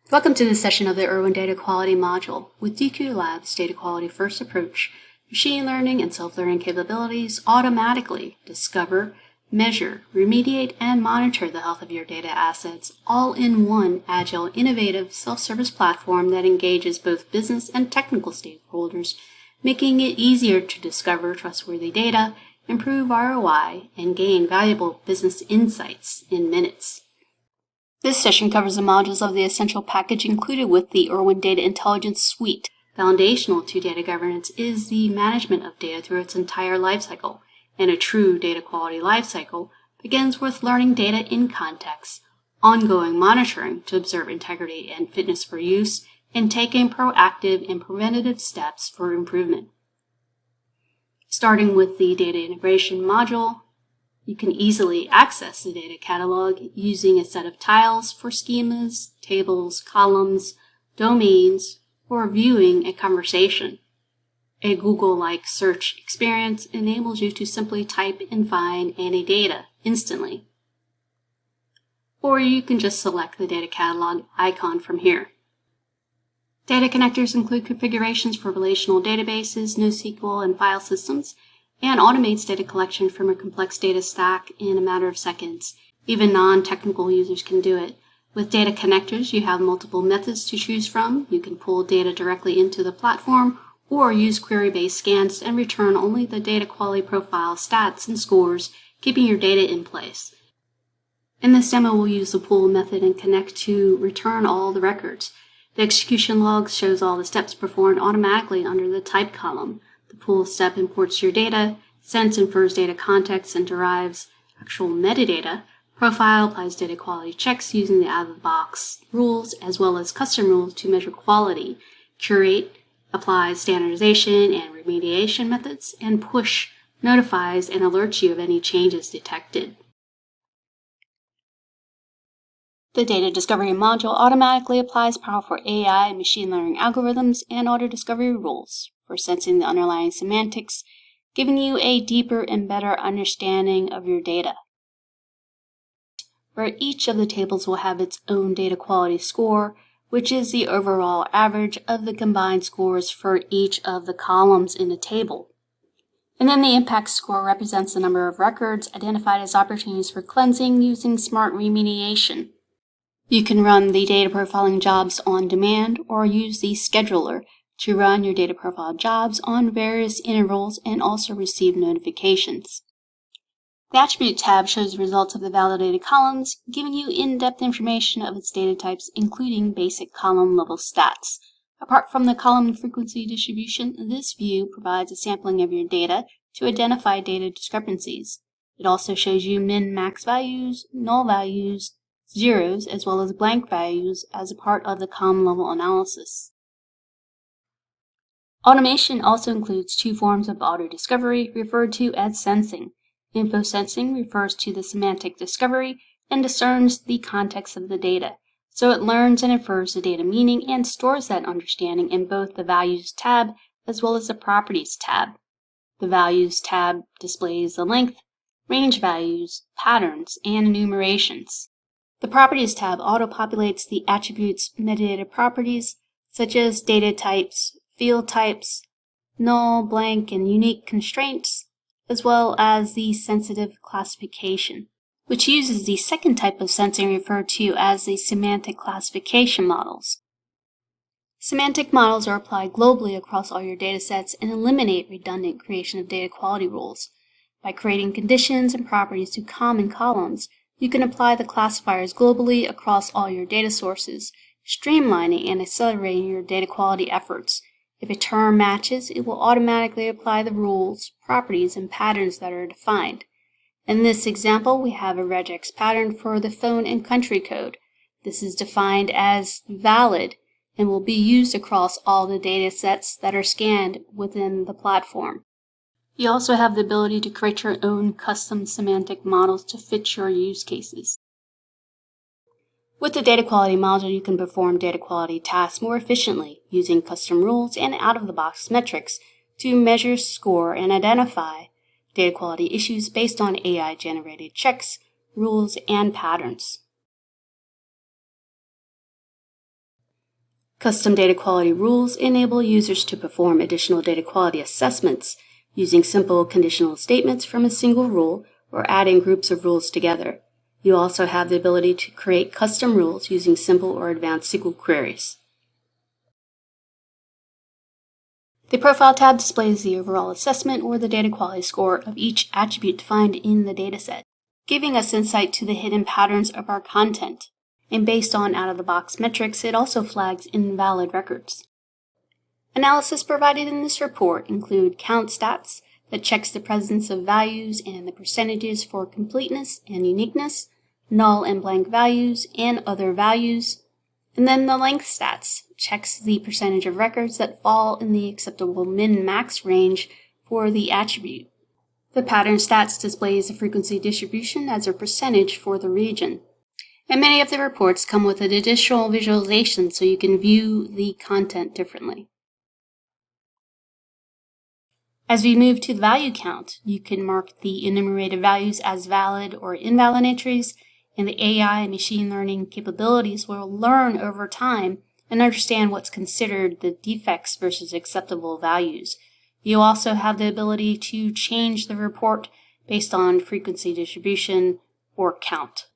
Welcome to this session of the Erwin Data Quality module. With DQ Lab's Data Quality First approach, machine learning and self-learning capabilities automatically discover, measure, remediate, and monitor the health of your data assets all in one agile, innovative, self-service platform that engages both business and technical stakeholders, making it easier to discover trustworthy data, improve ROI, and gain valuable business insights in minutes. This session covers the modules of the essential package included with the Erwin Data Intelligence Suite. Foundational to data governance is the management of data through its entire lifecycle, and a true data quality lifecycle begins with learning data in context, ongoing monitoring to observe integrity and fitness for use, and taking proactive and preventative steps for improvement. Starting with the data integration module, you can easily access the data catalog using a set of tiles for schemas, tables, columns, domains, or viewing a conversation. A Google-like search experience enables you to simply type and find any data instantly. Or you can just select the data catalog icon from here. Data connectors include configurations for relational databases, NoSQL, and file systems, and automates data collection from a complex data stack in a matter of seconds. Even non-technical users can do it. With data connectors, you have multiple methods to choose from. You can pull data directly into the platform or use query-based scans and return only the data quality profile, stats, and scores, keeping your data in place. In this demo, we'll use the pull method and connect to return all the records. The execution log shows all the steps performed automatically under the type column. The pull step imports your data, sense infers data context, and derives actual metadata. Profile applies data quality checks using the out-of-the-box rules as well as custom rules to measure quality. Curate applies standardization and remediation methods, and push notifies and alerts you of any changes detected. The data discovery module automatically applies powerful AI and machine learning algorithms and auto discovery rules for sensing the underlying semantics, giving you a deeper and better understanding of your data. Where each of the tables will have its own data quality score, which is the overall average of the combined scores for each of the columns in the table. And then the impact score represents the number of records identified as opportunities for cleansing using smart remediation. You can run the data profiling jobs on demand or use the scheduler to run your data profile jobs on various intervals and also receive notifications. The Attribute tab shows the results of the validated columns, giving you in-depth information of its data types, including basic column level stats. Apart from the column and frequency distribution, this view provides a sampling of your data to identify data discrepancies. It also shows you min-max values, null values, zeros, as well as blank values as a part of the column level analysis. Automation also includes two forms of auto-discovery referred to as sensing. Info sensing refers to the semantic discovery and discerns the context of the data, so it learns and infers the data meaning and stores that understanding in both the Values tab as well as the Properties tab. The Values tab displays the length, range values, patterns, and enumerations. The Properties tab auto-populates the attributes' metadata properties, such as data types, field types, null, blank, and unique constraints, as well as the sensitive classification, which uses the second type of sensing referred to as the semantic classification models. Semantic models are applied globally across all your datasets and eliminate redundant creation of data quality rules. By creating conditions and properties to common columns, you can apply the classifiers globally across all your data sources, streamlining and accelerating your data quality efforts. If a term matches, it will automatically apply the rules, properties, and patterns that are defined. In this example, we have a regex pattern for the phone and country code. This is defined as valid and will be used across all the data sets that are scanned within the platform. You also have the ability to create your own custom semantic models to fit your use cases. With the data quality module, you can perform data quality tasks more efficiently using custom rules and out-of-the-box metrics to measure, score, and identify data quality issues based on AI-generated checks, rules, and patterns. Custom data quality rules enable users to perform additional data quality assessments using simple conditional statements from a single rule or adding groups of rules together. You also have the ability to create custom rules using simple or advanced SQL queries. The Profile tab displays the overall assessment or the data quality score of each attribute defined in the dataset, giving us insight to the hidden patterns of our content. And based on out-of-the-box metrics, it also flags invalid records. Analysis provided in this report include count stats that checks the presence of values and the percentages for completeness and uniqueness, null and blank values, and other values. And then the length stats checks the percentage of records that fall in the acceptable min-max range for the attribute. The pattern stats displays the frequency distribution as a percentage for the region. And many of the reports come with an additional visualization so you can view the content differently. As we move to the value count, you can mark the enumerated values as valid or invalid entries, and the AI and machine learning capabilities will learn over time and understand what's considered the defects versus acceptable values. You also have the ability to change the report based on frequency distribution or count.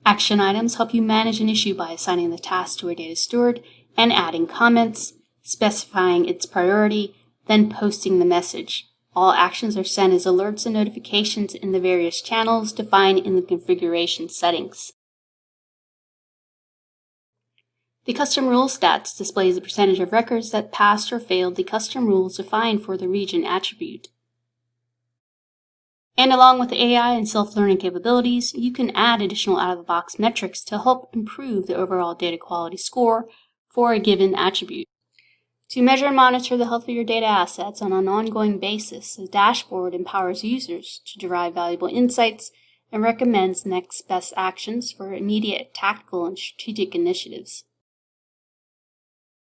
Action items help you manage an issue by assigning the task to a data steward and adding comments, specifying its priority, then posting the message. All actions are sent as alerts and notifications in the various channels defined in the configuration settings. The custom rules stats displays the percentage of records that passed or failed the custom rules defined for the region attribute. And along with the AI and self-learning capabilities, you can add additional out-of-the-box metrics to help improve the overall data quality score for a given attribute. To measure and monitor the health of your data assets on an ongoing basis, the dashboard empowers users to derive valuable insights and recommends next best actions for immediate tactical and strategic initiatives.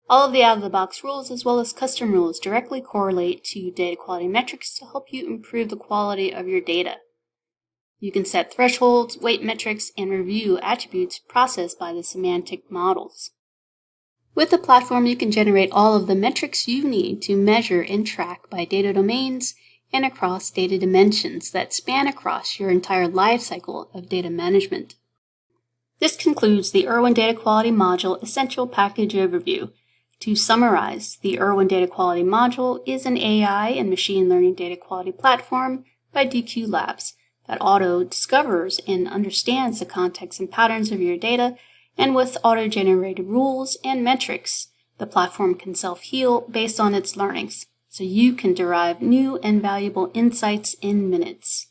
All of the out-of-the-box rules as well as custom rules directly correlate to data quality metrics to help you improve the quality of your data. You can set thresholds, weight metrics, and review attributes processed by the semantic models. With the platform, you can generate all of the metrics you need to measure and track by data domains and across data dimensions that span across your entire lifecycle of data management. This concludes the Erwin Data Quality Module Essential Package Overview. To summarize, the Erwin Data Quality Module is an AI and machine learning data quality platform by DQ Labs that auto-discovers and understands the context and patterns of your data, and with auto-generated rules and metrics, the platform can self-heal based on its learnings, so you can derive new and valuable insights in minutes.